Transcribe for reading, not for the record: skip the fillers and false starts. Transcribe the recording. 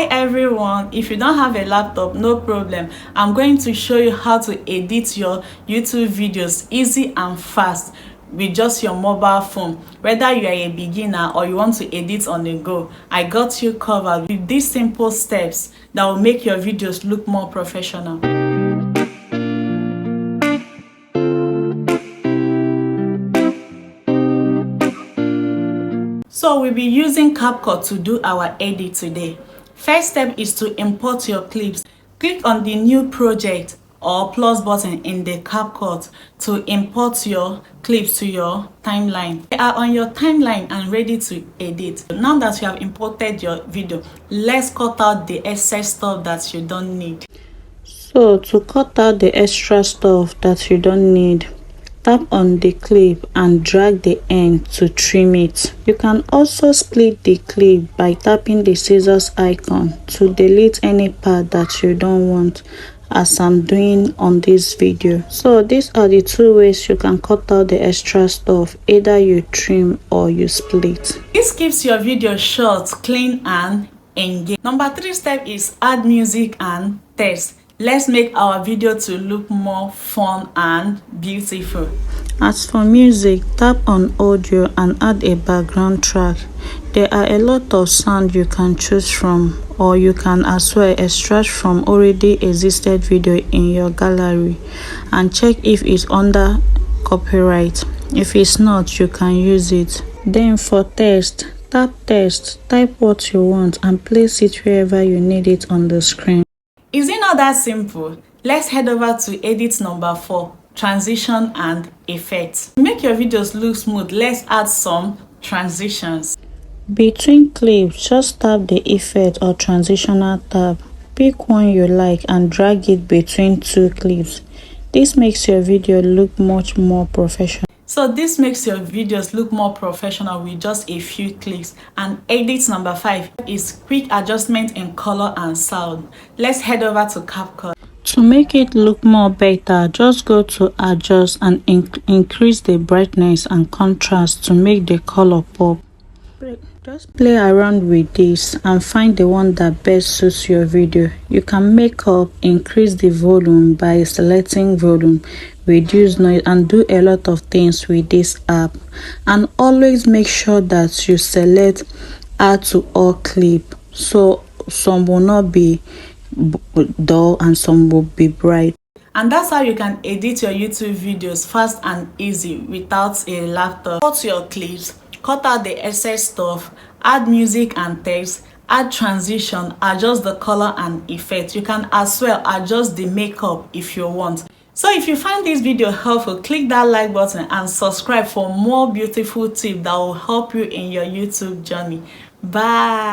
Hi everyone, if you don't have a laptop, no problem. I'm going to show you how to edit your YouTube videos easy and fast with just your mobile phone. Whether you are a beginner or you want to edit on the go, I got you covered with these simple steps that will make your videos look more professional. So we'll be using CapCut to do our edit today. First step is to import your clips. Click on the new project or plus button in the CapCut to import your clips to your timeline. They are on your timeline and ready to edit. Now that you have imported your video, let's cut out the excess stuff that you don't need. So to cut out the extra stuff that you don't need, tap on the clip and drag the end to trim it. You can also split the clip by tapping the scissors icon to delete any part that you don't want, as I'm doing on this video. So these are the two ways you can cut out the extra stuff: either you trim or you split. This keeps your video short, clean and engaging. Number 3 step is add music and text. Let's make our video to look more fun and beautiful. As for music, tap on audio and add a background track. There are a lot of sound you can choose from, or you can as well extract from already existed video in your gallery and check if it's under copyright. If it's not, you can use it. Then for text, tap text, type what you want and place it wherever you need it on the screen. Is it not that simple? Let's head over to edit number 4, transition and effects. To make your videos look smooth, let's add some transitions. Between clips, just tap the effect or transitional tab. Pick one you like and drag it between two clips. This makes your video look much more professional. So this makes your videos look more professional with just a few clicks. And edit number 5 is quick adjustment in color and sound. Let's head over to CapCut. To make it look more better, just go to adjust and increase the brightness and contrast to make the color pop. Just play around with this and find the one that best suits your video. You can increase the volume by selecting volume, reduce noise, and do a lot of things with this app. And always make sure that you select add to all clip, so some will not be dull and some will be bright. And that's how you can edit your YouTube videos fast and easy without a laptop. Cut your clips, cut out the excess stuff, add music and text, add transition, adjust the color and effect. You can as well adjust the makeup if you want. So if you find this video helpful, click that like button and subscribe for more beautiful tips that will help you in your YouTube journey. Bye.